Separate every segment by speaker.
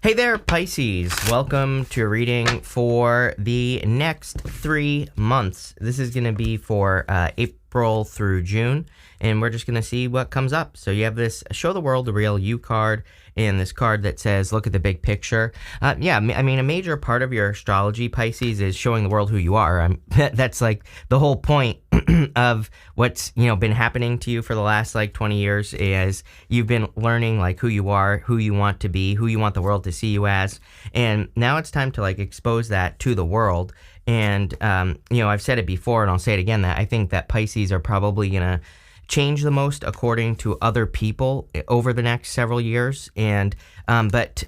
Speaker 1: Hey there, Pisces. Welcome to a reading for the next 3 months. This is going to be for April through June, and we're just going to see what comes up. So you have this Show the World the Real You card, and this card that says, look at the big picture. I mean, a major part of your astrology, Pisces, is showing the world who you are. That's like the whole point of what's, been happening to you for the last 20 years is you've been learning who you are, who you want to be, who you want the world to see you as. And now it's time to expose that to the world. And, I've said it before and I'll say it again, that I think that Pisces are probably going to change the most according to other people over the next several years. And but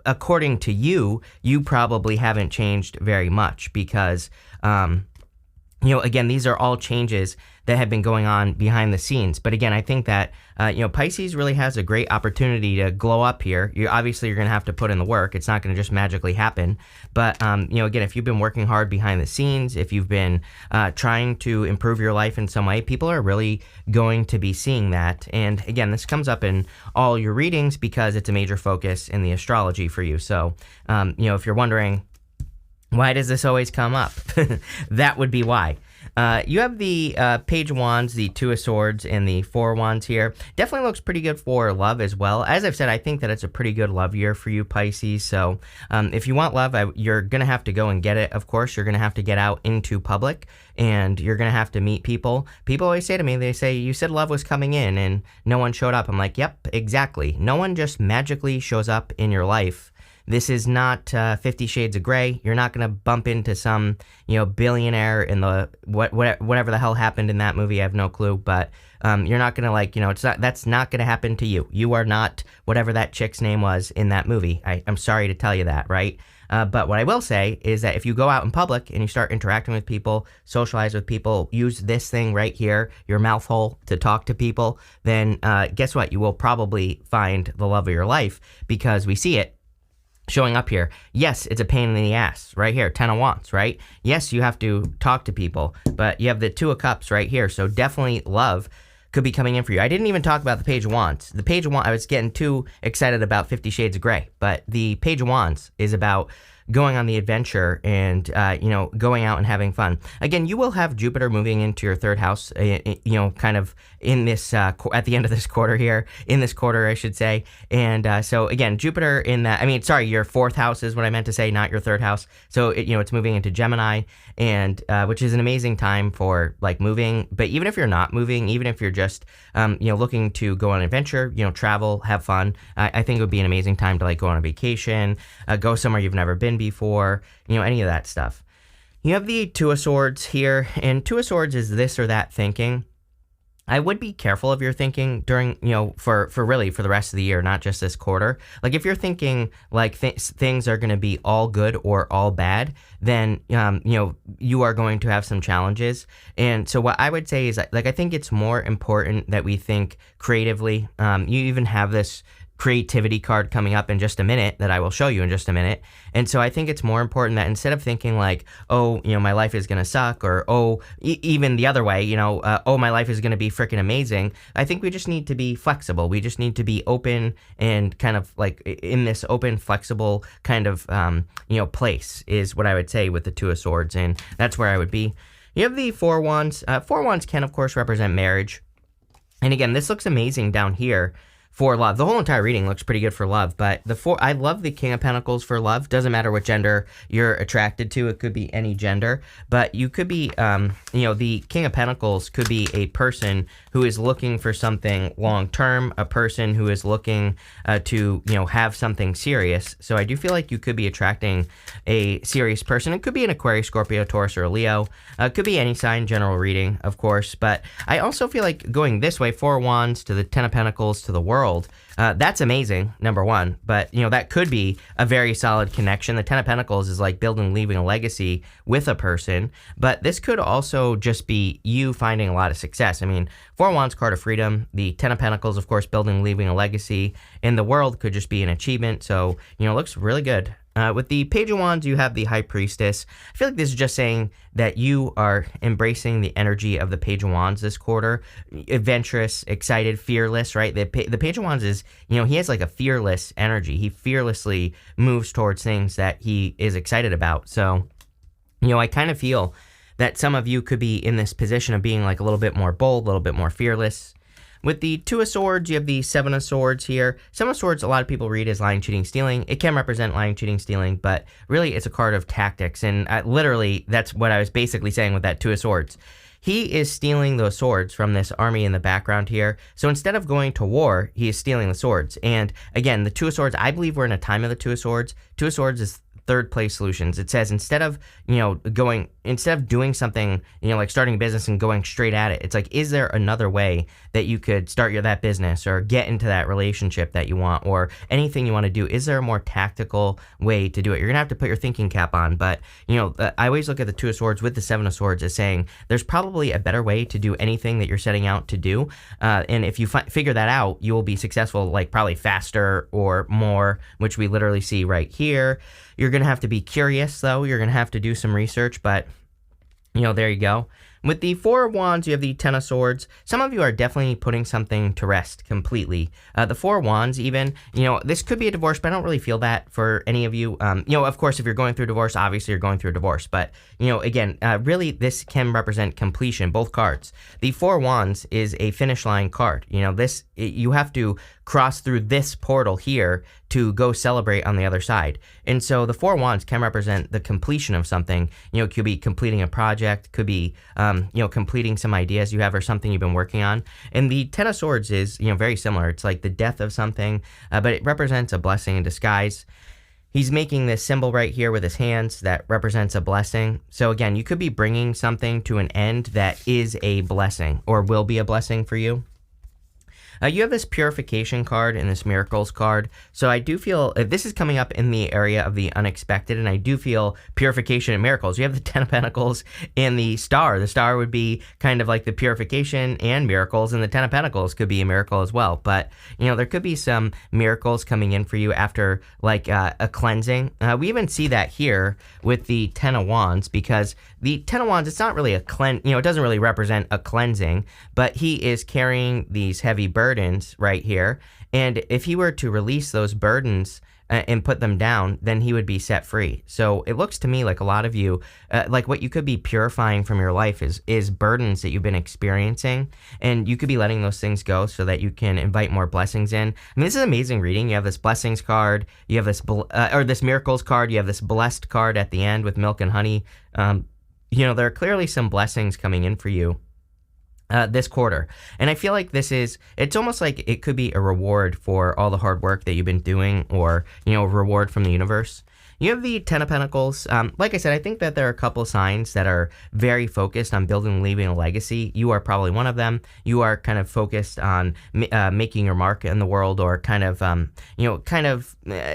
Speaker 1: according to you probably haven't changed very much because again, these are all changes that have been going on behind the scenes. But again, I think that, Pisces really has a great opportunity to glow up here. You're going to have to put in the work. It's not going to just magically happen. But, again, if you've been working hard behind the scenes, if you've been trying to improve your life in some way, people are really going to be seeing that. And again, this comes up in all your readings because it's a major focus in the astrology for you. So, if you're wondering, why does this always come up? That would be why. You have the Page of Wands, the Two of Swords, and the Four of Wands here. Definitely looks pretty good for love as well. As I've said, I think that it's a pretty good love year for you, Pisces. So if you want love, you're going to have to go and get it. Of course, you're going to have to get out into public, and you're going to have to meet people. People always say to me, they say, you said love was coming in, and no one showed up. I'm like, yep, exactly. No one just magically shows up in your life. This is not 50 Shades of Grey. You're not going to bump into some, billionaire in the whatever the hell happened in that movie. I have no clue, but you're not going to that's not going to happen to you. You are not whatever that chick's name was in that movie. I'm sorry to tell you that, right? But what I will say is that if you go out in public and you start interacting with people, socialize with people, use this thing right here, your mouth hole, to talk to people, then guess what? You will probably find the love of your life because we see it showing up here. Yes, it's a pain in the ass right here, 10 of Wands, right? Yes, you have to talk to people, but you have the Two of Cups right here. So definitely love could be coming in for you. I didn't even talk about the Page of Wands. The Page of Wands, I was getting too excited about 50 Shades of Grey, but the Page of Wands is about going on the adventure and, going out and having fun. Again, you will have Jupiter moving into your third house, kind of in this, at the end of this quarter here, in this quarter, I should say. And so again, Jupiter in that, your fourth house is what I meant to say, not your third house. So, it's moving into Gemini, and which is an amazing time for moving. But even if you're not moving, even if you're just, looking to go on an adventure, travel, have fun, I think it would be an amazing time to go on a vacation, go somewhere you've never been before, any of that stuff. You have the Two of Swords here, and Two of Swords is this or that thinking. I would be careful of your thinking during, for the rest of the year, not just this quarter. If you're thinking things are going to be all good or all bad, then, you are going to have some challenges. And so what I would say is I think it's more important that we think creatively. You even have this creativity card coming up in just a minute that I will show you in just a minute. And so I think it's more important that instead of thinking my life is going to suck, or, even the other way, my life is going to be freaking amazing. I think we just need to be flexible. We just need to be open and kind of in this open, flexible kind of, place is what I would say with the Two of Swords. And that's where I would be. You have the Four of Wands. Four of Wands can, of course, represent marriage. And again, this looks amazing down here for love. The whole entire reading looks pretty good for love, but I love the King of Pentacles for love. Doesn't matter what gender you're attracted to. It could be any gender, but you could be, the King of Pentacles could be a person who is looking for something long-term, a person who is looking to, have something serious. So I do feel like you could be attracting a serious person. It could be an Aquarius, Scorpio, Taurus, or a Leo. It could be any sign, general reading, of course, but I also feel like going this way, Four of Wands to the Ten of Pentacles to the world, that's amazing, number one, but that could be a very solid connection. The Ten of Pentacles is building, leaving a legacy with a person, but this could also just be you finding a lot of success. Four of Wands, card of freedom, the Ten of Pentacles, of course, building, leaving a legacy, and the world could just be an achievement. So, it looks really good With the Page of Wands, you have the High Priestess. I feel like this is just saying that you are embracing the energy of the Page of Wands this quarter. Adventurous, excited, fearless, right? The Page of Wands is, he has like a fearless energy. He fearlessly moves towards things that he is excited about. So, I kind of feel that some of you could be in this position of being like a little bit more bold, a little bit more fearless. With the Two of Swords, you have the Seven of Swords here. Seven of Swords, a lot of people read as lying, cheating, stealing. It can represent lying, cheating, stealing, but really it's a card of tactics. And literally, that's what I was basically saying with that Two of Swords. He is stealing those swords from this army in the background here. So instead of going to war, he is stealing the swords. And again, the Two of Swords, I believe we're in a time of the Two of Swords. Two of Swords is third place solutions. It says instead of doing something, like starting a business and going straight at it, it's like, is there another way that you could start that business or get into that relationship that you want or anything you want to do? Is there a more tactical way to do it? You're gonna have to put your thinking cap on, but I always look at the Two of Swords with the Seven of Swords as saying there's probably a better way to do anything that you're setting out to do, and if you figure that out, you will be successful, like probably faster or more, which we literally see right here. You're going to have to be curious, though. You're going to have to do some research, but, there you go. With the Four of Wands, you have the Ten of Swords. Some of you are definitely putting something to rest completely. The Four of Wands, even, this could be a divorce, but I don't really feel that for any of you. Of course, if you're going through divorce, obviously you're going through a divorce. But, again, really, this can represent completion, both cards. The Four of Wands is a finish line card. You have to cross through this portal here to go celebrate on the other side. And so the Four of Wands can represent the completion of something. It could be completing a project, could be, completing some ideas you have or something you've been working on. And the Ten of Swords is, very similar. It's like the death of something, but it represents a blessing in disguise. He's making this symbol right here with his hands that represents a blessing. So again, you could be bringing something to an end that is a blessing or will be a blessing for you. You have this Purification card and this Miracles card. So I do feel this is coming up in the area of the unexpected, and I do feel Purification and Miracles. You have the Ten of Pentacles and the Star. The Star would be kind of like the Purification and Miracles, and the Ten of Pentacles could be a miracle as well. But, there could be some miracles coming in for you after like a cleansing. We even see that here with the Ten of Wands, because the Ten of Wands, it's not really a it doesn't really represent a cleansing, but he is carrying these heavy burdens right here. And if he were to release those burdens and put them down, then he would be set free. So it looks to me like a lot of you, like what you could be purifying from your life is burdens that you've been experiencing, and you could be letting those things go so that you can invite more blessings in. I mean, this is amazing reading. You have this blessings card, you have this this miracles card, you have this blessed card at the end with milk and honey. There are clearly some blessings coming in for you this quarter. And I feel like it's almost like it could be a reward for all the hard work that you've been doing, or, a reward from the universe. You have the Ten of Pentacles. Like I said, I think that there are a couple signs that are very focused on building and leaving a legacy. You are probably one of them. You are kind of focused on making your mark in the world, or kind of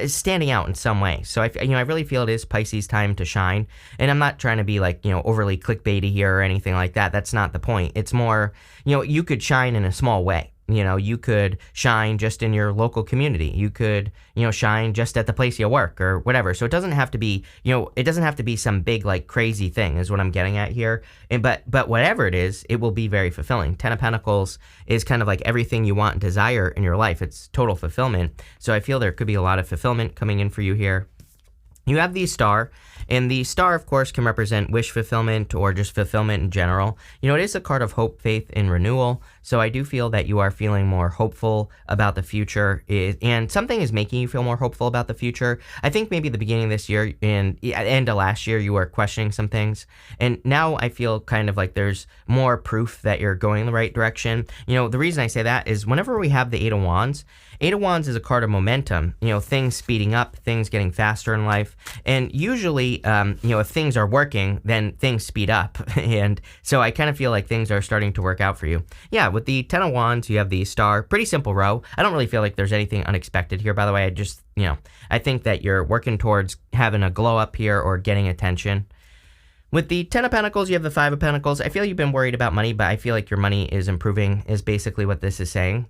Speaker 1: standing out in some way. So I really feel it is Pisces time to shine. And I'm not trying to be like, overly clickbaity here or anything like that. That's not the point. It's more, you could shine in a small way. You could shine just in your local community. You could, shine just at the place you work or whatever. So it doesn't have to be, some big, like, crazy thing is what I'm getting at here. But whatever it is, it will be very fulfilling. Ten of Pentacles is kind of like everything you want and desire in your life. It's total fulfillment. So I feel there could be a lot of fulfillment coming in for you here. You have the Star, and the Star, of course, can represent wish fulfillment or just fulfillment in general. It is a card of hope, faith, and renewal, so I do feel that you are feeling more hopeful about the future, and something is making you feel more hopeful about the future. I think maybe the beginning of this year and at the end of last year, you were questioning some things, and now I feel kind of like there's more proof that you're going in the right direction. The reason I say that is whenever we have the Eight of Wands is a card of momentum, things speeding up, things getting faster in life. And usually, if things are working, then things speed up. And so I kind of feel like things are starting to work out for you. Yeah, with the Ten of Wands, you have the Star. Pretty simple row. I don't really feel like there's anything unexpected here, by the way. I just, I think that you're working towards having a glow up here or getting attention. With the Ten of Pentacles, you have the Five of Pentacles. I feel you've been worried about money, but I feel like your money is improving, is basically what this is saying.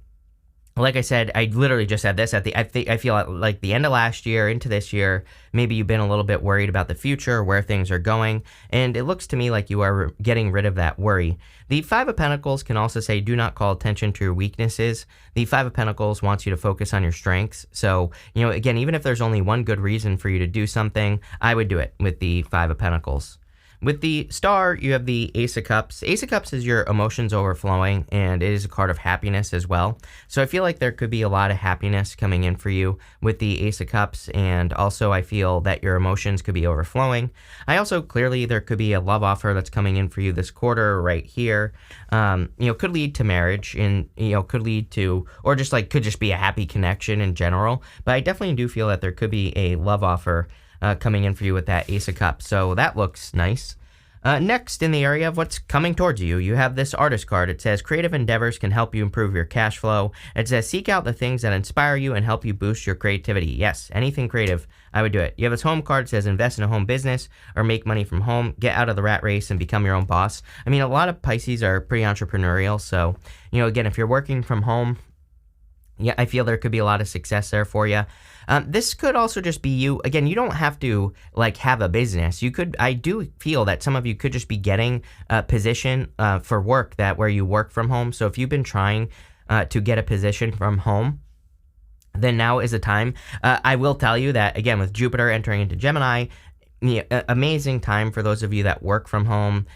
Speaker 1: Like I said, I literally just said this I feel like the end of last year into this year, maybe you've been a little bit worried about the future, where things are going, and it looks to me like you are getting rid of that worry. The Five of Pentacles can also say, do not call attention to your weaknesses. The Five of Pentacles wants you to focus on your strengths. So, again, even if there's only one good reason for you to do something, I would do it with the Five of Pentacles. With the Star, you have the Ace of Cups. Ace of Cups is your emotions overflowing, and it is a card of happiness as well. So I feel like there could be a lot of happiness coming in for you with the Ace of Cups, and also I feel that your emotions could be overflowing. I also clearly there could be a love offer that's coming in for you this quarter right here. Could lead to marriage, and could lead to, or just like could just be a happy connection in general. But I definitely do feel that there could be a love offer coming in for you with that Ace of Cups. So that looks nice. Next, in the area of what's coming towards you, you have this Artist card. It says, creative endeavors can help you improve your cash flow. It says, seek out the things that inspire you and help you boost your creativity. Yes, anything creative, I would do it. You have this Home card. It says, invest in a home business or make money from home. Get out of the rat race and become your own boss. I mean, a lot of Pisces are pretty entrepreneurial. So, again, if you're working from home, yeah, I feel there could be a lot of success there for you. This could also just be you. Again, you don't have to have a business. I do feel that some of you could just be getting a position for work where you work from home. So if you've been trying to get a position from home, then now is the time. I will tell you that, again, with Jupiter entering into Gemini, amazing time for those of you that work from home.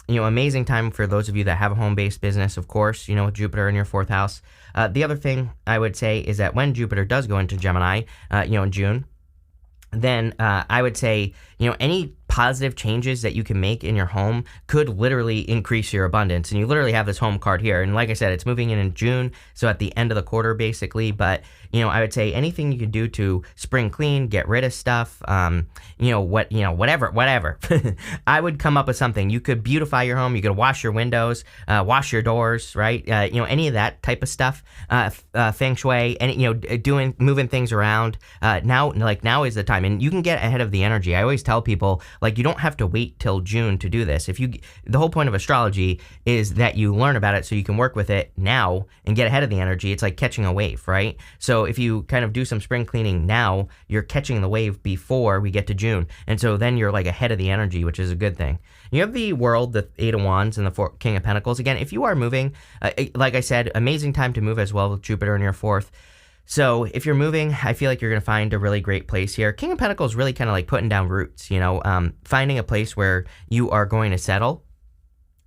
Speaker 1: Amazing time for those of you that have a home-based business, of course, with Jupiter in your fourth house. The other thing I would say is that when Jupiter does go into Gemini, in June, then I would say, any positive changes that you can make in your home could literally increase your abundance. And you literally have this Home card here. And like I said, it's moving in June, so at the end of the quarter, basically. But, I would say anything you can do to spring clean, get rid of stuff, whatever. I would come up with something. You could beautify your home. You could wash your windows, wash your doors, right? Any of that type of stuff, feng shui, and, moving things around. Now is the time. And you can get ahead of the energy. I always tell people, you don't have to wait till June to do this. The whole point of astrology is that you learn about it so you can work with it now and get ahead of the energy. It's like catching a wave, right? So if you kind of do some spring cleaning now, you're catching the wave before we get to June. And so then you're ahead of the energy, which is a good thing. You have the World, the Eight of Wands, and the King of Pentacles. Again, if you are moving, like I said, amazing time to move as well with Jupiter in your fourth. So if you're moving, I feel like you're going to find a really great place here. King of Pentacles really kind of putting down roots, finding a place where you are going to settle.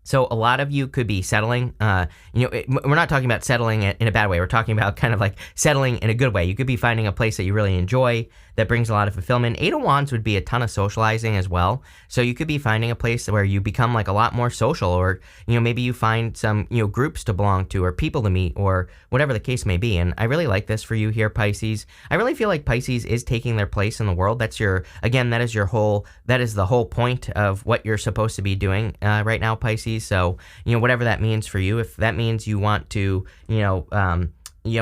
Speaker 1: So a lot of you could be settling, we're not talking about settling in a bad way. We're talking about kind of settling in a good way. You could be finding a place that you really enjoy that brings a lot of fulfillment. Eight of Wands would be a ton of socializing as well. So you could be finding a place where you become a lot more social, or, maybe you find some, groups to belong to or people to meet or whatever the case may be. And I really like this for you here, Pisces. I really feel like Pisces is taking their place in the world. That is the whole point of what you're supposed to be doing right now, Pisces. So, whatever that means for you, if that means you want to,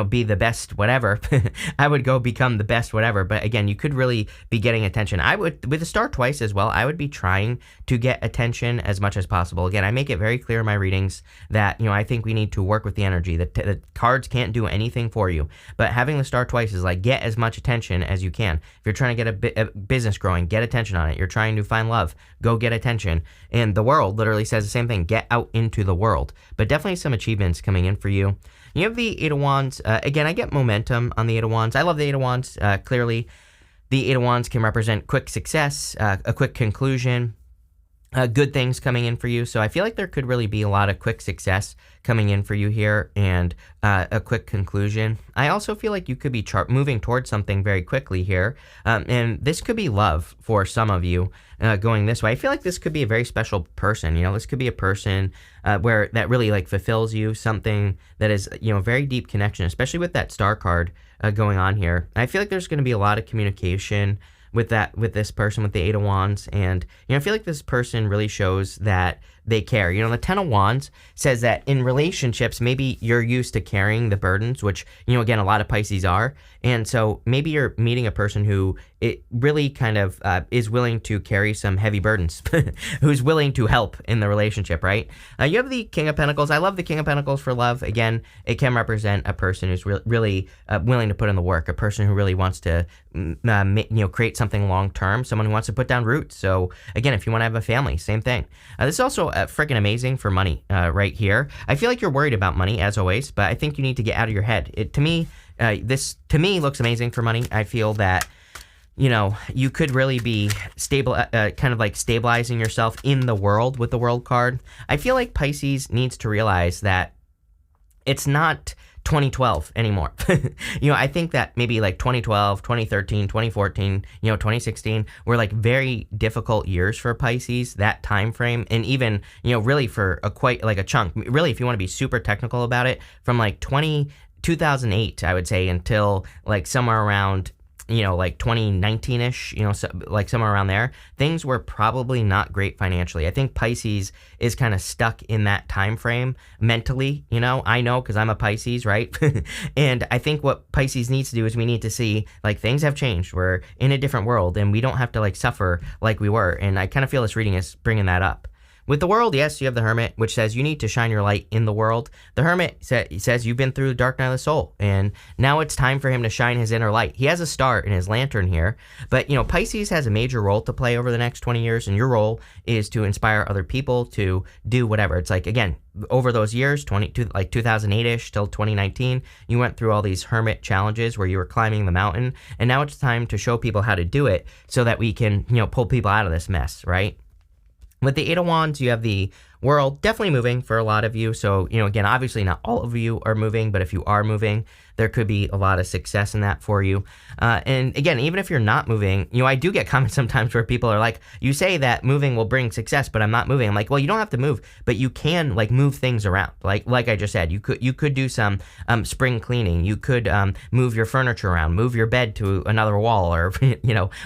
Speaker 1: be the best whatever, I would go become the best whatever. But again, you could really be getting attention. I would, with the Star twice as well, I would be trying to get attention as much as possible. Again, I make it very clear in my readings that, I think we need to work with the energy. The cards can't do anything for you. But having the Star twice is get as much attention as you can. If you're trying to get a business growing, get attention on it. You're trying to find love, go get attention. And the World literally says the same thing. Get out into the world. But definitely some achievements coming in for you. You have the Eight of Wands. Again, I get momentum on the Eight of Wands. I love the Eight of Wands. Clearly, the Eight of Wands can represent quick success, a quick conclusion, good things coming in for you. So I feel like there could really be a lot of quick success coming in for you here and a quick conclusion. I also feel like you could be moving towards something very quickly here. And this could be love for some of you going this way. I feel like this could be a very special person. This could be a person where that really fulfills you, something that is, very deep connection, especially with that Star card going on here. I feel like there's going to be a lot of communication with this person with the Eight of Wands, and I feel like this person really shows that they care. You know, the Ten of Wands says that in relationships, maybe you're used to carrying the burdens, which, you know, again, a lot of Pisces are. And so maybe you're meeting a person who it really kind of is willing to carry some heavy burdens, who's willing to help in the relationship, right? You have the King of Pentacles. I love the King of Pentacles for love. Again, it can represent a person who's really willing to put in the work, a person who really wants to, create something long term, someone who wants to put down roots. So again, if you want to have a family, same thing. This is also freaking amazing for money right here. I feel like you're worried about money as always, but I think you need to get out of your head. This to me looks amazing for money. I feel that, you know, you could really be stable, kind of like stabilizing yourself in the world with the World card. I feel like Pisces needs to realize that it's not 2012 anymore. You know, I think that maybe like 2012, 2013, 2014, 2016 were like very difficult years for Pisces, that time frame. And even, really for quite like a chunk, really, if you want to be super technical about it, from like 2008, I would say, until like somewhere around, like 2019-ish, so, like somewhere around there, things were probably not great financially. I think Pisces is kind of stuck in that time frame mentally, I know because I'm a Pisces, right? And I think what Pisces needs to do is we need to see like things have changed. We're in a different world and we don't have to like suffer like we were. And I kind of feel this reading is bringing that up. With the World, yes, you have the Hermit, which says you need to shine your light in the world. The Hermit says you've been through the dark night of the soul, and now it's time for him to shine his inner light. He has a star in his lantern here, but, Pisces has a major role to play over the next 20 years, and your role is to inspire other people to do whatever. It's like, again, over those years, like 2008-ish till 2019, you went through all these Hermit challenges where you were climbing the mountain, and now it's time to show people how to do it so that we can, pull people out of this mess, right? With the Eight of Wands, you have the World, definitely moving for a lot of you. So, again, obviously not all of you are moving, but if you are moving, there could be a lot of success in that for you. And again, even if you're not moving, I do get comments sometimes where people are like, you say that moving will bring success, but I'm not moving. I'm like, well, you don't have to move, but you can like move things around. Like I just said, you could do some spring cleaning. You could move your furniture around, move your bed to another wall or,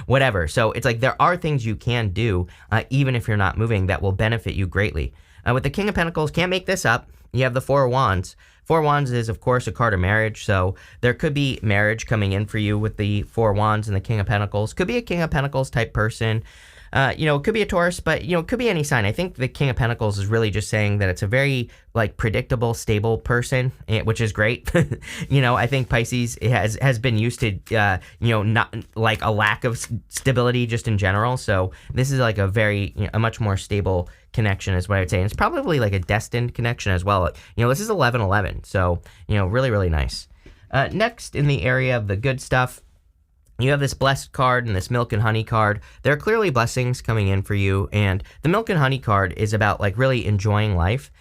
Speaker 1: whatever. So it's like there are things you can do, even if you're not moving, that will benefit you greatly. With the King of Pentacles, can't make this up. You have the Four of Wands. Four of Wands is, of course, a card of marriage, so there could be marriage coming in for you with the Four of Wands and the King of Pentacles. Could be a King of Pentacles type person. It could be a Taurus, but, it could be any sign. I think the King of Pentacles is really just saying that it's a very, like, predictable, stable person, which is great. I think Pisces has been used to, not, like, a lack of stability just in general. So this is, like, a much more stable connection is what I would say. And it's probably, like, a destined connection as well. This is 11-11, so, really, really nice. Next, in the area of the good stuff, you have this blessed card and this milk and honey card. There are clearly blessings coming in for you, and the milk and honey card is about like really enjoying life.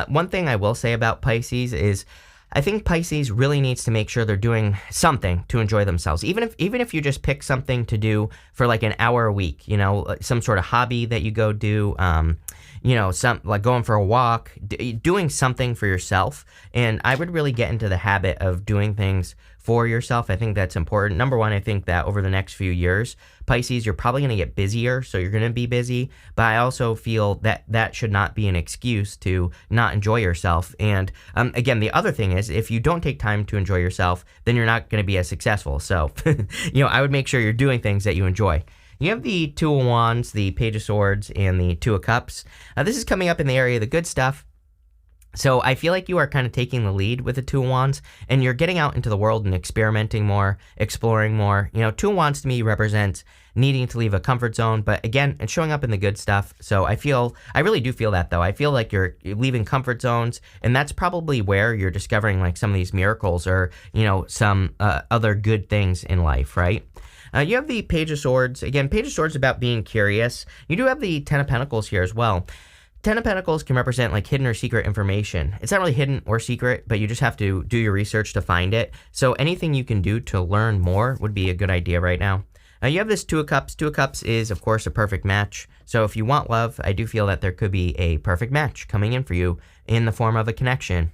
Speaker 1: One thing I will say about Pisces is I think Pisces really needs to make sure they're doing something to enjoy themselves. Even if you just pick something to do for like an hour a week, some sort of hobby that you go do, some like going for a walk, doing something for yourself. And I would really get into the habit of doing things for yourself. I think that's important. Number one, I think that over the next few years, Pisces, you're probably going to get busier, so you're going to be busy. But I also feel that that should not be an excuse to not enjoy yourself. And again, the other thing is, if you don't take time to enjoy yourself, then you're not going to be as successful. So, I would make sure you're doing things that you enjoy. You have the Two of Wands, the Page of Swords, and the Two of Cups. This is coming up in the area of the good stuff. So I feel like you are kind of taking the lead with the Two of Wands, and you're getting out into the world and experimenting more, exploring more. Two of Wands to me represents needing to leave a comfort zone, but again, it's showing up in the good stuff. So I really do feel that though. I feel like you're leaving comfort zones, and that's probably where you're discovering like some of these miracles or, some other good things in life, right? You have the Page of Swords. Again, Page of Swords is about being curious. You do have the Ten of Pentacles here as well. Ten of Pentacles can represent like hidden or secret information. It's not really hidden or secret, but you just have to do your research to find it. So anything you can do to learn more would be a good idea right now. You have this Two of Cups. Two of Cups is, of course, a perfect match. So if you want love, I do feel that there could be a perfect match coming in for you in the form of a connection.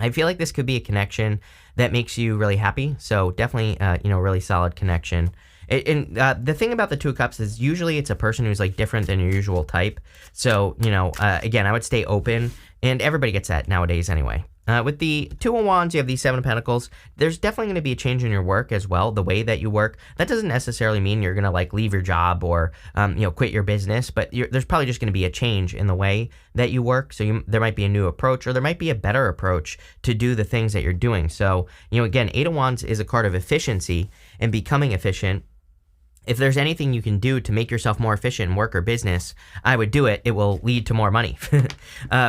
Speaker 1: I feel like this could be a connection that makes you really happy. So definitely, really solid connection. And the thing about the Two of Cups is usually it's a person who's like different than your usual type. So, again, I would stay open, and everybody gets that nowadays anyway. With the Two of Wands, you have the Seven of Pentacles. There's definitely going to be a change in your work as well, the way that you work. That doesn't necessarily mean you're going to like leave your job or, quit your business, but there's probably just going to be a change in the way that you work. So there might be a new approach, or there might be a better approach to do the things that you're doing. So, again, Eight of Wands is a card of efficiency and becoming efficient. If there's anything you can do to make yourself more efficient in work or business, I would do it. It will lead to more money.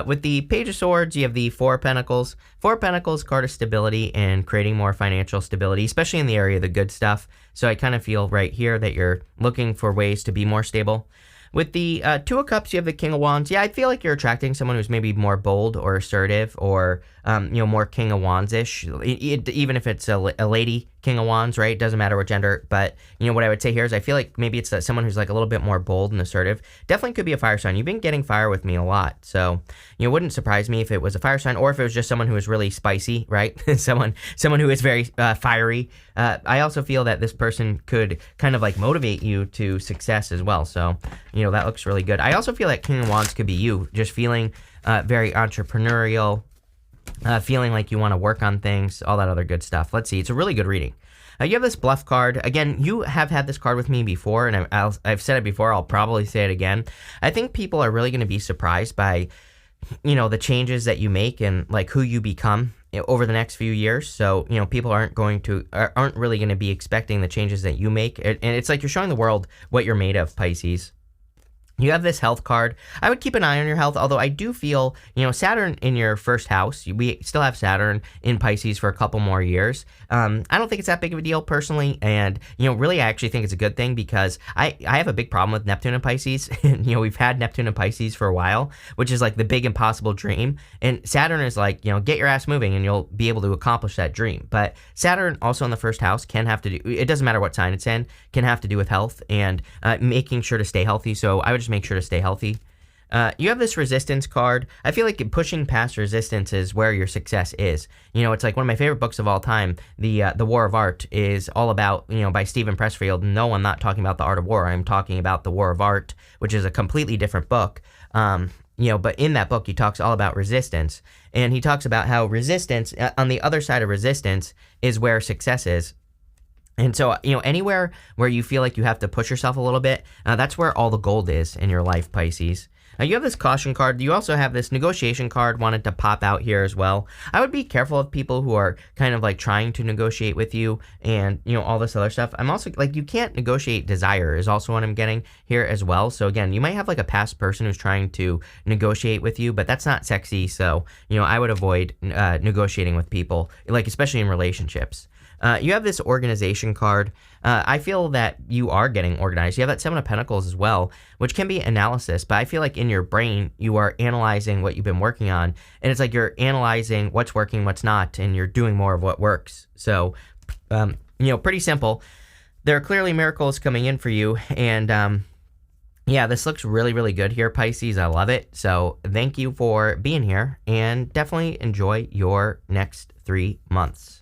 Speaker 1: With the Page of Swords, you have the Four of Pentacles. Four of Pentacles, card of stability and creating more financial stability, especially in the area of the good stuff. So I kind of feel right here that you're looking for ways to be more stable. With the Two of Cups, you have the King of Wands. Yeah, I feel like you're attracting someone who's maybe more bold or assertive, or more King of Wands-ish. Even if it's a lady King of Wands, right? Doesn't matter what gender. But what I would say here is I feel like maybe it's someone who's like a little bit more bold and assertive. Definitely could be a fire sign. You've been getting fire with me a lot, so it wouldn't surprise me if it was a fire sign, or if it was just someone who is really spicy, right? someone who is very fiery. I also feel that this person could kind of like motivate you to success as well. So that looks really good. I also feel that King of Wands could be you, just feeling very entrepreneurial. Feeling like you want to work on things, all that other good stuff. Let's see. It's a really good reading. You have this Bluff card. Again, you have had this card with me before, and I've said it before. I'll probably say it again. I think people are really going to be surprised by, the changes that you make and like who you become over the next few years. So, people aren't really going to be expecting the changes that you make. And it's like you're showing the world what you're made of, Pisces. You have this health card. I would keep an eye on your health, although I do feel, Saturn in your first house, we still have Saturn in Pisces for a couple more years. I don't think it's that big of a deal personally, and, really I actually think it's a good thing, because I have a big problem with Neptune and Pisces. We've had Neptune and Pisces for a while, which is like the big impossible dream, and Saturn is like, get your ass moving and you'll be able to accomplish that dream. But Saturn also in the first house can have to do, it doesn't matter what sign it's in, can have to do with health and making sure to stay healthy. So I would just make sure to stay healthy. You have this resistance card. I feel like pushing past resistance is where your success is. It's like one of my favorite books of all time. The War of Art is all about, by Stephen Pressfield. No, I'm not talking about The Art of War. I'm talking about The War of Art, which is a completely different book. But in that book, he talks all about resistance. And he talks about how resistance, on the other side of resistance, is where success is. And so, anywhere where you feel like you have to push yourself a little bit, that's where all the gold is in your life, Pisces. You have this caution card. You also have this negotiation card, wanted to pop out here as well. I would be careful of people who are kind of like trying to negotiate with you and, all this other stuff. I'm also like, you can't negotiate desire is also what I'm getting here as well. So again, you might have like a past person who's trying to negotiate with you, but that's not sexy. So, I would avoid negotiating with people, like especially in relationships. You have this organization card. I feel that you are getting organized. You have that Seven of Pentacles as well, which can be analysis, but I feel like in your brain, you are analyzing what you've been working on, and it's like you're analyzing what's working, what's not, and you're doing more of what works. So, pretty simple. There are clearly miracles coming in for you, and yeah, this looks really, really good here, Pisces. I love it. So thank you for being here, and definitely enjoy your next 3 months.